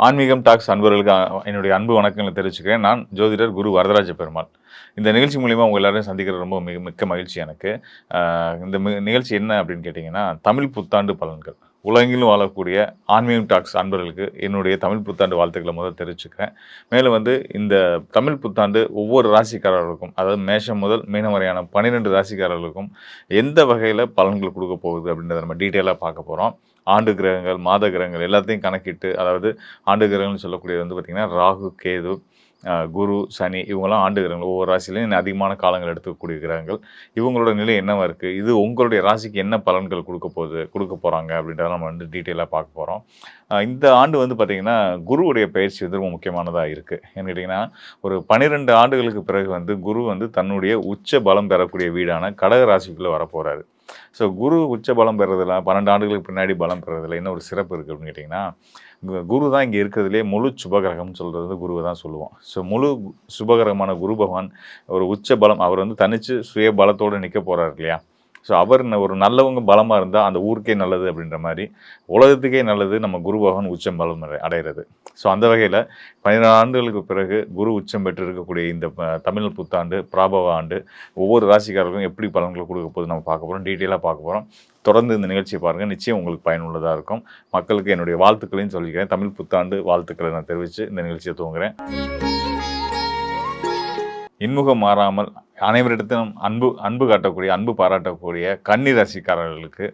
ஆன்மீகம் டாக்ஸ் அன்பர்களுக்கு என்னுடைய அன்பு வணக்கங்களை தெரிவிச்சுக்கிறேன். நான் ஜோதிடர் குரு வரதராஜ பெருமாள். இந்த நிகழ்ச்சி மூலியமா உங்க எல்லாரையும் சந்திக்கிறது ரொம்ப மிக்க மகிழ்ச்சி எனக்கு. அ இந்த நிகழ்ச்சி என்ன அப்படின்னு கேட்டீங்கன்னா, தமிழ் புத்தாண்டு பலன்கள். உலகெங்கிலும் வாழக்கூடிய ஆன்மீகம் டாக்ஸ் அன்பர்களுக்கு என்னுடைய தமிழ் புத்தாண்டு வாழ்த்துக்களை முதல் தெரிவிச்சுக்கிறேன். மேலும் இந்த தமிழ் புத்தாண்டு ஒவ்வொரு ராசிக்காரர்களுக்கும், அதாவது மேஷம் முதல் மீனம் வரையான 12 ராசிக்காரர்களுக்கும் எந்த வகையில பலன்கள் குடுக்கப் போகுது அப்படின்றத நம்ம டீட்டெயிலா பார்க்க போறோம். ஆண்டு கிரகங்கள், மாத கிரகங்கள் எல்லாத்தையும் கணக்கிட்டு, அதாவது ஆண்டு கிரகங்கள்னு சொல்லக்கூடியது பார்த்தீங்கன்னா, ராகு, கேது, குரு, சனி இவங்கலாம் ஆண்டு கிரகங்கள். ஒவ்வொரு ராசியிலையும் அதிகமான காலங்கள் எடுத்துக்கக்கூடிய கிரகங்கள். இவங்களோட நிலை என்னவா இருக்கு? இது உங்களுடைய ராசிக்கு என்ன பலன்கள் குடுக்க போறாங்க அப்படின்றத நம்ம டீட்டெயிலா பார்க்க போறோம். இந்த ஆண்டு பார்த்தீங்கன்னா, குருவுடைய பயிற்சி ரொம்ப முக்கியமானதா இருக்கு. ஏன்னு கேட்டீங்கன்னா, ஒரு 12 ஆண்டுகளுக்கு பிறகு குரு தன்னுடைய உச்ச பலம் பெறக்கூடிய வீடான கடக ராசிக்குள்ள வரப்போறாரு. ஸோ குரு உச்ச பலம் பெறதில 12 ஆண்டுகளுக்கு பின்னாடி பலம் பெறதில என்ன ஒரு சிறப்பு இருக்குது அப்படின்னு கேட்டிங்கன்னா, குரு தான் இங்கே இருக்கிறதுலே முழு சுபகிரகம்னு சொல்கிறது குருவை தான் சொல்லுவோம். ஸோ முழு சுபகிரகமான குரு பகவான் ஒரு உச்ச பலம் அவர் தனிச்சு சுய பலத்தோடு நிற்க போகிறார் இல்லையா? ஸோ அவர் ஒரு நல்லவங்க பலமாக இருந்தால் அந்த ஊருக்கே நல்லது அப்படின்ற மாதிரி உலகத்துக்கே நல்லது நம்ம குரு பகவான் உச்சம் பலம் அடைகிறது. ஸோ அந்த வகையில் 12 ஆண்டுகளுக்கு பிறகு குரு உச்சம் பெற்று இருக்கக்கூடிய இந்த தமிழ் புத்தாண்டு பிராபவ ஆண்டு ஒவ்வொரு ராசிக்காரர்களுக்கும் எப்படி பலன்களை கொடுக்க போது நம்ம பார்க்க போகிறோம், டீட்டெயிலாக பார்க்க போகிறோம். தொடர்ந்து இந்த நிகழ்ச்சியை பாருங்கள், நிச்சயம் உங்களுக்கு பயனுள்ளதாக இருக்கும். மக்களுக்கு என்னுடைய வாழ்த்துக்களையும் சொல்லிக்கிறேன். தமிழ் புத்தாண்டு வாழ்த்துக்களை நான் தெரிவித்து இந்த நிகழ்ச்சியை துவங்குறேன். இன்முகம் மாறாமல் அனைவரிடத்திலும் அன்பு காட்டக்கூடிய, அன்பு பாராட்டக்கூடிய கன்னி ராசிக்காரர்களுக்கு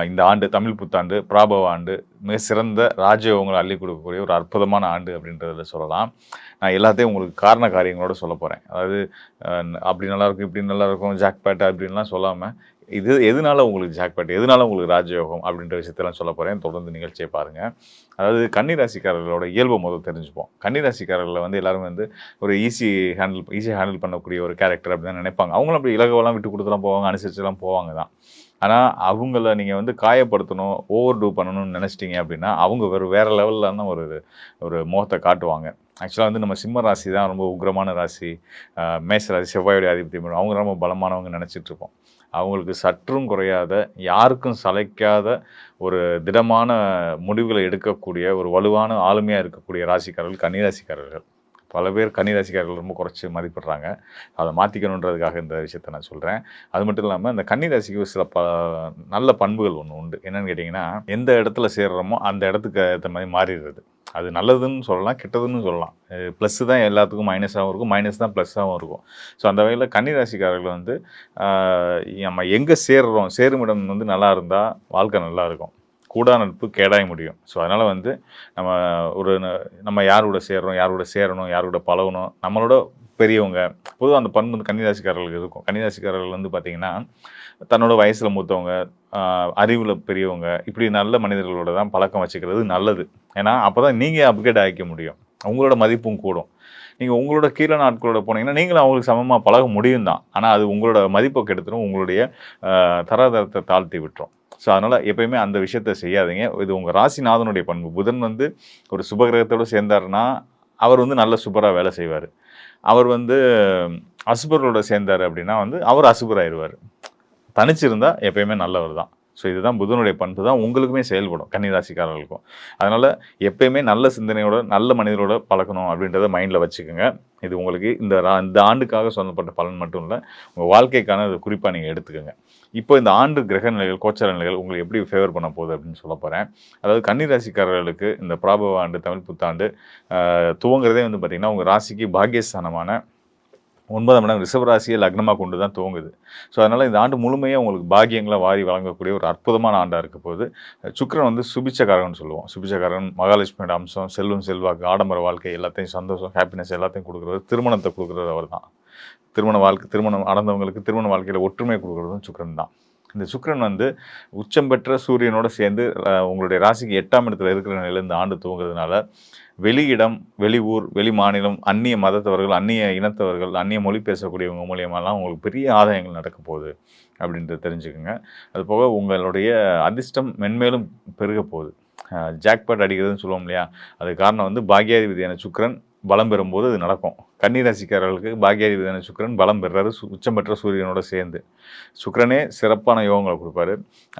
இந்த ஆண்டு தமிழ் புத்தாண்டு பிராபவ ஆண்டு மிக சிறந்த ராஜயோகங்களை அள்ளி கொடுக்கக்கூடிய ஒரு அற்புதமான ஆண்டு அப்படின்றத சொல்லலாம். நான் எல்லாத்தையும் உங்களுக்கு காரண காரியங்களோடு சொல்ல போகிறேன். அதாவது அப்படி நல்லாயிருக்கும், இப்படி நல்லாயிருக்கும், ஜாக்பேட் அப்படின்லாம் சொல்லாமல் இது எதனால உங்களுக்கு ஜாக்பாட், எதனால உங்களுக்கு ராஜயோகம் அப்படின்ற விஷயத்தெல்லாம் சொல்ல போகிறேன். தொடர்ந்து நிகழ்ச்சியை பாருங்கள். அதாவது கன்னிராசிக்காரர்களோட இயல்பை முதல் தெரிஞ்சுப்போம். கன்னிராசிக்காரர்களில் எல்லாரும் ஒரு ஈஸியாக ஹேண்டில் பண்ணக்கூடிய ஒரு கேரக்டர் அப்படி தான் நினைப்பாங்க. அவங்களும் அப்படி இலகவெல்லாம் விட்டு கொடுத்துலாம் போவாங்க, அனுசரிச்சுலாம் போவாங்க தான். ஆனால் அவங்கள நீங்கள் காயப்படுத்தணும், ஓவர் டூ பண்ணணும்னு நினச்சிட்டிங்க அப்படின்னா அவங்க வேறு லெவலில் ஒரு முகத்தை காட்டுவாங்க. ஆக்சுவலாக நம்ம சிம்ம ராசி தான் ரொம்ப உக்ரமான ராசி, மேஷ ராசி செவ்வாயுடைய ஆதிபத்தியம் அவங்க ரொம்ப பலமானவங்க நினச்சிட்ருப்போம். அவங்களுக்கு சற்றும் குறையாத, யாருக்கும் சளைக்காத ஒரு திடமான முடிவுகளை எடுக்கக்கூடிய ஒரு வலுவான ஆளுமையாக இருக்கக்கூடிய ராசிக்காரர்கள் கன்னிராசிக்காரர்கள். பல பேர் கன்னிராசிக்காரர்கள் ரொம்ப குறைச்சி மதிப்பிடுறாங்க. அதை மாற்றிக்கணுன்றதுக்காக இந்த விஷயத்த நான் சொல்கிறேன். அது மட்டும் இல்லாமல் இந்த கன்னிராசிக்கு சில நல்ல பண்புகள் ஒன்று உண்டு. என்னென்னு கேட்டிங்கன்னா, எந்த இடத்துல சேர்றோமோ அந்த இடத்துக்கு ஏற்ற மாதிரி மாறிடுறது. அது நல்லதுன்னு சொல்லலாம், கெட்டதுன்னு சொல்லலாம். ப்ளஸ்ஸு தான் எல்லாத்துக்கும் மைனஸாகவும் இருக்கும், மைனஸ் தான் ப்ளஸ்ஸாகவும் இருக்கும். ஸோ அந்த வகையில் கன்னிராசிக்காரர்கள் நம்ம எங்கே சேர்றோம், சேருமிடம் நல்லா இருந்தால் வாழ்க்கை நல்லா இருக்கும். கூடா நட்பு கேடாய் முடியும். ஸோ அதனால் நம்ம நம்ம யாரோட சேர்றோம், யாரோட சேரணும், யாரோட பழகணும், நம்மளோட பெரியவங்க பொதுவாக அந்த பண்பு கன்னிராசிக்காரர்களுக்கு இருக்கும். கன்னிராசிக்காரர்கள் பார்த்திங்கன்னா, தன்னோட வயசில் மூத்தவங்க, அறிவில் பெரியவங்க, இப்படி நல்ல மனிதர்களோட தான் பழக்கம் வச்சுக்கிறது நல்லது. ஏன்னா அப்போ தான் நீங்கள் அப்கிரேட் ஆகிக்க முடியும், உங்களோட மதிப்பும் கூடும். நீங்கள் உங்களோட கீழான ஆட்களோட போனீங்கன்னா நீங்களும் அவங்களுக்கு சமமாக பழக முடியும் தான். ஆனால் அது உங்களோட மதிப்பை கெடுத்துடும், உங்களுடைய தராதரத்தை தாழ்த்தி விட்டுரும். ஸோ அதனால் எப்போயுமே அந்த விஷயத்த செய்யாதீங்க. இது உங்கள் ராசிநாதனுடைய பண்பு. புதன் ஒரு சுபகிரகத்தோடு சேர்ந்தாருன்னா அவர் நல்ல சூப்பராக வேலை செய்வார். அவர் அசுபர்களோட சேர்ந்தார் அப்படின்னா அவர் அசுபராயிருவார். தனிச்சிருந்தால் எப்போயுமே நல்லவர் தான். ஸோ இதுதான் புதனுடைய பண்பு தான் உங்களுக்குமே செயல்படும், கன்னிராசிக்காரர்களுக்கும். அதனால் எப்போயுமே நல்ல சிந்தனையோட நல்ல மனிதரோட பழக்கணும் அப்படின்றத மைண்டில் வச்சுக்கோங்க. இது உங்களுக்கு இந்த ஆண்டுக்காக சொல்லப்பட்ட பலன் மட்டும் இல்லை, உங்கள் வாழ்க்கைக்கான இது குறிப்பாக நீங்கள் எடுத்துக்கோங்க. இப்போ இந்த ஆண்டு கிரக நிலைகள், கோச்சார நிலைகள் உங்களுக்கு எப்படி ஃபேவர் பண்ண போகுது அப்படின்னு சொல்ல போகிறேன். அதாவது கன்னிராசிக்காரர்களுக்கு இந்த பிராபவ ஆண்டு தமிழ் புத்தாண்டு துவங்குறதே பார்த்திங்கன்னா உங்கள் ராசிக்கு பாக்கியஸ்தானமான 9ஆம் இடம் ரிஷபராசியை லக்னமாக கொண்டு தான் துவங்குது. ஸோ அதனால் இந்த ஆண்டு முழுமையாக உங்களுக்கு பாக்கியங்களை வாரி வழங்கக்கூடிய ஒரு அற்புதமான ஆண்டாக இருக்க போகுது. சுக்கிரன் சுபிச்சக்காரகன்னு சொல்லுவோம். சுபிச்சக்காரன் மகாலட்சுமியோட அம்சம், செல்வம், செல்வாக்கு, ஆடம்பர வாழ்க்கை எல்லாத்தையும் சந்தோஷம், ஹாப்பினஸ் எல்லாத்தையும் கொடுக்குறவர், திருமணத்தை கொடுக்குறது அவர் தான். திருமணம் அடைந்தவங்களுக்கு திருமண வாழ்க்கையில் ஒற்றுமை கொடுக்குறதும் சுக்கிரன் தான். இந்த சுக்கிரன் உச்சம் பெற்ற சூரியனோடு சேர்ந்து உங்களுடைய ராசிக்கு 8ஆம் இடத்துல இருக்கிற நிலையில் இந்த ஆண்டு துவங்குறதுனால வெளியிடம், வெளி ஊர், வெளி மாநிலம், அந்நிய மதத்தவர்கள், அந்நிய இனத்தவர்கள், அந்நிய மொழி பேசக்கூடியவங்க மூலியமாலாம் உங்களுக்கு பெரிய ஆதாயங்கள் நடக்க போகுது அப்படின்றத தெரிஞ்சுக்கோங்க. அதுபோக உங்களுடைய அதிர்ஷ்டம் மென்மேலும் பெருக போகுது. ஜாக்பாட் அடிக்கிறதுன்னு சொல்லுவோம் இல்லையா, அது காரணம் பாக்கியாதிபதியான சுக்கிரன் பலம் பெறும்போது அது நடக்கும். கன்னி ராசிக்காரர்களுக்கு பாக்கியாதிபதியான சுக்கிரன் பலம் பெறாரு உச்சம் பெற்ற சூரியனோட சேர்ந்து. சுக்கிரனே சிறப்பான யோகங்களை கொடுப்பாரு.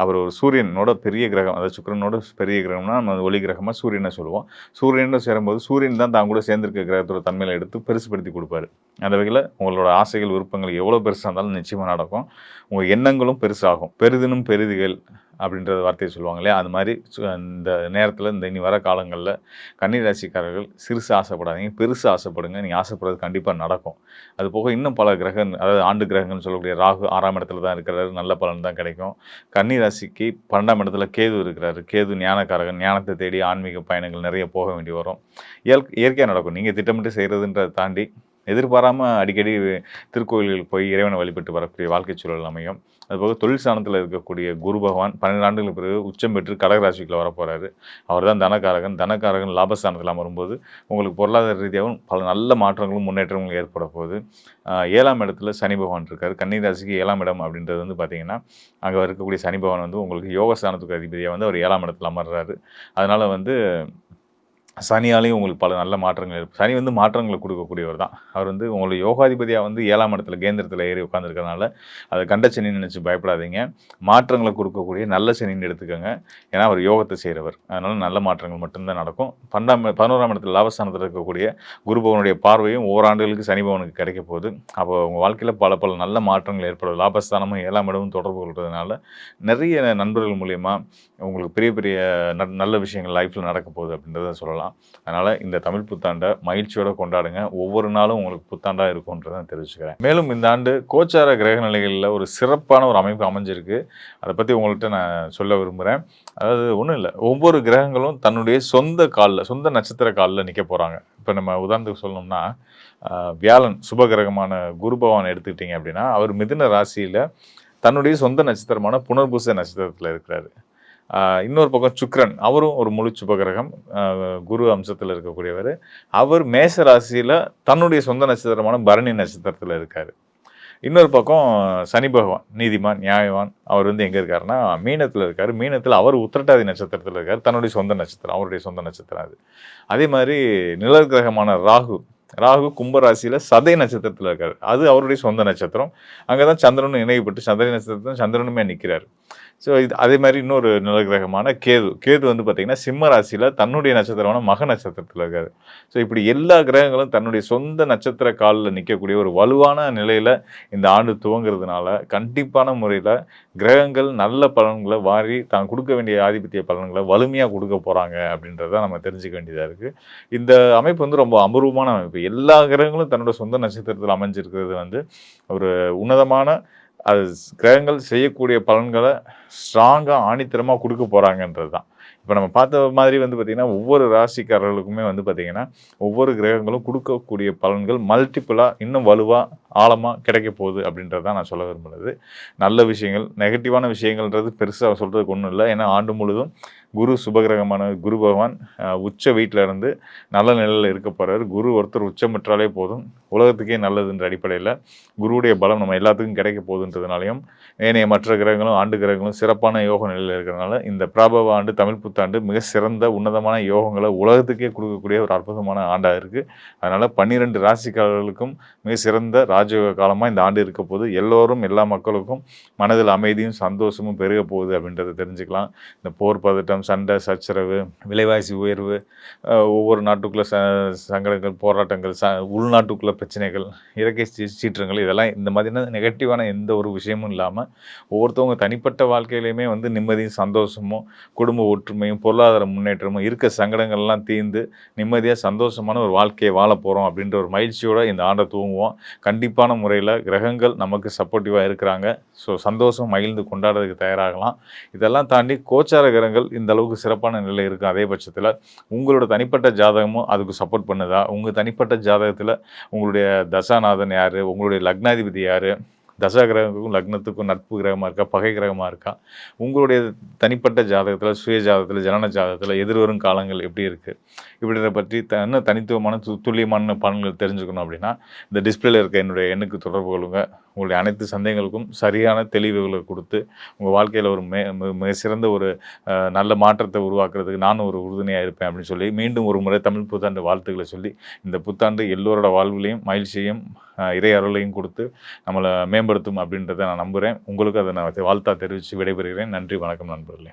அவர் ஒரு சூரியனோட பெரிய கிரகம், அதாவது சுக்கிரனோட பெரிய கிரகம்னா நம்ம ஒளி கிரகமாக சூரியனை சொல்லுவோம். சூரியனோட சேரும்போது சூரியன் தான் தான் கூட சேர்ந்திருக்க கிரகத்தோட தன்மையில எடுத்து பெருசுப்படுத்தி கொடுப்பாரு. அந்த வகையில் உங்களோட ஆசைகள் விருப்பங்கள் எவ்வளோ பெருசாக இருந்தாலும் நிச்சயமாக நடக்கும். உங்கள் எண்ணங்களும் பெருசாகும். பெரிதினும் பெரிதுகள் அப்படின்ற வார்த்தையை சொல்லுவாங்க இல்லையா, அது மாதிரி இந்த நேரத்தில் இந்த இனி வர காலங்களில் கன்னி ராசிக்காரர்கள் சிறுசு ஆசைப்படாதீங்க, பெருசு ஆசைப்படுங்க. நீங்கள் ஆசைப்படுறது கண்டிப்பாக நடக்கும். அது போக இன்னும் பல கிரகம், அதாவது ஆண்டு கிரகங்கள்னு சொல்லக்கூடிய ராகு 6ஆம் இடத்துல தான் இருக்கிறாரு, நல்ல பலன் தான் கிடைக்கும். கன்னி ராசிக்கு 12ஆம் இடத்துல கேது இருக்கிறாரு. கேது ஞானக்காரகன், ஞானத்தை தேடி ஆன்மீக பயணங்கள் நிறைய போக வேண்டி வரும். இயற்கையாக நடக்கும். நீங்கள் திட்டமிட்டு செய்கிறதுன்றதை தாண்டி எதிர்பாராமல் அடிக்கடி திருக்கோயில்களுக்கு போய் இறைவனை வழிபட்டு வரக்கூடிய வாழ்க்கை சூழல் அமையும். அதுபோக தொழில் ஸ்தானத்தில் இருக்கக்கூடிய குரு பகவான் 12 ஆண்டுகளுக்கு பிறகு உச்சம் பெற்று கடகராசிக்குள்ள வரப்போகிறாரு. அவர் தான் தனக்காரகன். தனக்காரகன் லாபஸ்தானத்தில் அமரும்போது உங்களுக்கு பொருளாதார ரீதியாகவும் பல நல்ல மாற்றங்களும் முன்னேற்றங்களும் ஏற்பட போகுது. 7ஆம் இடத்துல சனி பகவான் இருக்கார். கன்னி ராசிக்கு 7ஆம் இடம் அப்படின்றது வந்து பார்த்திங்கன்னா, அங்கே இருக்கக்கூடிய சனி பகவான் வந்து உங்களுக்கு யோகஸ்தானத்துக்கு அதிபதியாக வந்து அவர் 7ஆம் இடத்துல அமர்றாரு. அதனால் வந்து சனியாலேயும் உங்களுக்கு பல நல்ல மாற்றங்கள் இருக்கும். சனி வந்து மாற்றங்களை கொடுக்கக்கூடியவர் தான். அவர் வந்து உங்களுடைய யோகாதிபதியாக வந்து 7ஆம் இடத்துல கேந்திரத்தில் ஏறி உட்காந்துருக்கறனால அதை கண்ட சனின்னு நினச்சி பயப்படாதீங்க. மாற்றங்களை கொடுக்கக்கூடிய நல்ல சனின்னு எடுத்துக்கோங்க. ஏன்னா அவர் யோகத்தை செய்கிறவர். அதனால் நல்ல மாற்றங்கள் மட்டும்தான் நடக்கும். 11ஆம் இடத்துல லாபஸ்தானத்தில் இருக்கக்கூடிய குரு பகவானுடைய பார்வையும் ஓராண்டுகளுக்கு சனி பகவானுக்கு கிடைக்க போகுது. அப்போ உங்கள் வாழ்க்கையில் பல பல நல்ல மாற்றங்கள் ஏற்படும். லாபஸ்தானமும் 7ஆம் இடமும் தொடர்பு கொள்றதுனால நிறைய நண்பர்கள் மூலிமா உங்களுக்கு பெரிய பெரிய நல்ல விஷயங்கள் லைஃப்பில் நடக்க போகுது அப்படின்றத சொல்லலாம். அதனால் இந்த தமிழ் புத்தாண்டை மகிழ்ச்சியோடு கொண்டாடுங்க. ஒவ்வொரு நாளும் உங்களுக்கு புத்தாண்டாக இருக்கும்ன்றதை தெரிவிச்சுக்கிறேன். மேலும் இந்த ஆண்டு கோச்சார கிரக நிலைகளில் ஒரு சிறப்பான ஒரு அமைப்பு அமைஞ்சிருக்கு. அதை பற்றி உங்கள்கிட்ட நான் சொல்ல விரும்புகிறேன். அதாவது ஒன்றும் இல்லை, ஒவ்வொரு கிரகங்களும் தன்னுடைய சொந்த நட்சத்திர காலில் நிற்க போகிறாங்க. இப்போ நம்ம உதாரணத்துக்கு சொல்லணும்னா, வியாழன் சுபகிரகமான குரு பகவான் எடுத்துக்கிட்டிங்க அப்படின்னா, அவர் மிதுன ராசியில் தன்னுடைய சொந்த நட்சத்திரமான புனர்பூச நட்சத்திரத்தில் இருக்கிறாரு. இன்னொரு பக்கம் சுக்கிரன், அவரும் ஒரு முழு சுபகிரகம், குரு அம்சத்தில் இருக்கக்கூடியவர். அவர் மேச ராசியில் தன்னுடைய சொந்த நட்சத்திரமான பரணி நட்சத்திரத்தில் இருக்கார். இன்னொரு பக்கம் சனி பகவான் நீதிமான் நியாயவான், அவர் வந்து எங்கே இருக்காருன்னா மீனத்தில் இருக்கார். மீனத்தில் அவர் உத்திரட்டாதி நட்சத்திரத்தில் இருக்கார், தன்னுடைய சொந்த நட்சத்திரம், அவருடைய சொந்த நட்சத்திரம் அது. அதே மாதிரி நிழல் கிரகமான ராகு கும்பராசியில் சதய நட்சத்திரத்தில் இருக்கார், அது அவருடைய சொந்த நட்சத்திரம். அங்கே தான் சந்திரனும் இணையப்பட்டு சதய நட்சத்திரத்தில் சந்திரனுமே நிற்கிறார். ஸோ இது அதே மாதிரி இன்னொரு நிலகிரகமான கேது வந்து பார்த்திங்கன்னா சிம்ம ராசியில் தன்னுடைய நட்சத்திரமான மக நட்சத்திரத்தில் இருக்காரு. ஸோ இப்படி எல்லா கிரகங்களும் தன்னுடைய சொந்த நட்சத்திர காலில் நிற்கக்கூடிய ஒரு வலுவான நிலையில் இந்த ஆண்டு துவங்கிறதுனால கண்டிப்பான முறையில் கிரகங்கள் நல்ல பலன்களை வாரி தான் கொடுக்க வேண்டிய ஆதிபத்திய பலன்களை வலிமையாக கொடுக்க போகிறாங்க அப்படின்றத நம்ம தெரிஞ்சுக்க வேண்டியதாக இருக்குது. இந்த அமைப்பு வந்து ரொம்ப அபூர்வமான அமைப்பு. எல்லா கிரகங்களும் தன்னோட சொந்த நட்சத்திரத்தில் அமைஞ்சிருக்கிறது வந்து ஒரு உன்னதமான, அது கிரகங்கள் செய்யக்கூடிய பலன்களை ஸ்ட்ராங்காக ஆணித்தரமாக கொடுக்க போகிறாங்கன்றது தான். இப்போ நம்ம பார்த்த மாதிரி வந்து பார்த்திங்கன்னா ஒவ்வொரு ராசிக்காரர்களுக்குமே வந்து பார்த்திங்கன்னா ஒவ்வொரு கிரகங்களும் கொடுக்கக்கூடிய பலன்கள் மல்டிப்புளாக இன்னும் வலுவாக ஆழமாக கிடைக்க போகுது அப்படின்றது தான் நான் சொல்ல விரும்புகிறது. நல்ல விஷயங்கள், நெகட்டிவான விஷயங்கள்ன்றது பெருசாக சொல்கிறதுக்கு ஒன்றும் இல்லை. ஏன்னா ஆண்டு முழுதும் குரு சுபகிரகமான குரு பகவான் உச்ச வீட்டில் இருந்து நல்ல நிலையில் இருக்க போகிறார். குரு ஒருத்தர் உச்சம் பெற்றாலே போதும், உலகத்துக்கே நல்லதுன்ற அடிப்படையில் குருவுடைய பலம் நம்ம எல்லாத்துக்கும் கிடைக்க போகுதுன்றதுனாலையும் ஏனைய மற்ற கிரகங்களும் ஆண்டு கிரகங்களும் சிறப்பான யோக நிலையில் இருக்கிறதுனால இந்த பிராபவ ஆண்டு தமிழ் புத்தாண்டு மிக சிறந்த உன்னதமான யோகங்களை உலகத்துக்கே கொடுக்கக்கூடிய ஒரு அற்புதமான ஆண்டாக இருக்குது. அதனால் 12 ராசிக்காரர்களுக்கும் மிக சிறந்த ராஜயோக காலமாக இந்த ஆண்டு இருக்க போது எல்லோரும் எல்லா மக்களுக்கும் மனதில் அமைதியும் சந்தோஷமும் பெருக போகுது அப்படின்றத தெரிஞ்சுக்கலாம். இந்த போர் பதட்டம், சண்டை சச்சரவு, விலைவாசி உயர்வு, ஒவ்வொரு நாட்டுக்குள்ள சங்கடங்கள், போராட்டங்கள், உள்நாட்டுக்குள்ள பிரச்சனைகள், இயற்கை சீற்றங்கள், இதெல்லாம் இந்த மாதிரியான நெகட்டிவான எந்த ஒரு விஷயமும் இல்லாமல் ஒவ்வொருத்தவங்க தனிப்பட்ட வாழ்க்கையிலையுமே வந்து நிம்மதியும் சந்தோஷமும் குடும்ப ஒற்றுமையும் பொருளாதார முன்னேற்றமும் இருக்க சங்கடங்கள்லாம் தீர்ந்து நிம்மதியாக சந்தோஷமான ஒரு வாழ்க்கையை வாழ போகிறோம் அப்படின்ற ஒரு மகிழ்ச்சியோடு இந்த ஆண்டை தூங்குவோம். கண்டிப்பான முறையில் கிரகங்கள் நமக்கு சப்போர்ட்டிவாக இருக்கிறாங்க. ஸோ சந்தோஷம் மகிழ்ந்து கொண்டாடுறதுக்கு தயாராகலாம். இதெல்லாம் தாண்டி கோச்சார கிரகங்கள் இந்த அளவுக்கு சிறப்பான நிலை இருக்குது. அதே பட்சத்தில் உங்களோட தனிப்பட்ட ஜாதகமும் அதுக்கு சப்போர்ட் பண்ணுதா? உங்கள் தனிப்பட்ட ஜாதகத்தில் உங்களுடைய தசாநாதன் யார், உங்களுடைய லக்னாதிபதி யார், தசா கிரகத்துக்கும் லக்னத்துக்கும் நட்பு கிரகமாக இருக்கா, பகை கிரகமாக இருக்கா, உங்களுடைய தனிப்பட்ட ஜாதகத்தில் சுய ஜாதகத்தில் ஜனன ஜாதகத்தில் எதிர்வரும் காலங்கள் எப்படி இருக்குது, இப்படிதை பற்றி இன்னும் தனித்துவமான துல்லியமான பலன்கள் தெரிஞ்சுக்கணும் அப்படின்னா இந்த டிஸ்பிளேல இருக்க என்னுடைய எண்ணுக்கு தொடர்பு கொள்ளுங்க. உங்களுடைய அனைத்து சந்தேகங்களுக்கும் சரியான தெளிவுகளை கொடுத்து உங்கள் வாழ்க்கையில் ஒரு மிக சிறந்த ஒரு நல்ல மாற்றத்தை உருவாக்குறதுக்கு நானும் ஒரு உறுதுணையாக இருப்பேன் அப்படின்னு சொல்லி மீண்டும் ஒரு முறை தமிழ் புத்தாண்டு வாழ்த்துக்களை சொல்லி இந்த புத்தாண்டு எல்லோரோட வாழ்விலையும் மகிழ்ச்சியையும் இறை அருளையும் கொடுத்து நம்மளை மேம்படுத்தும் அப்படின்றத நான் நம்புகிறேன். உங்களுக்கு அதை நான் வாழ்த்தா தெரிவித்து விடைபெறுகிறேன். நன்றி, வணக்கம் நண்பர்களே.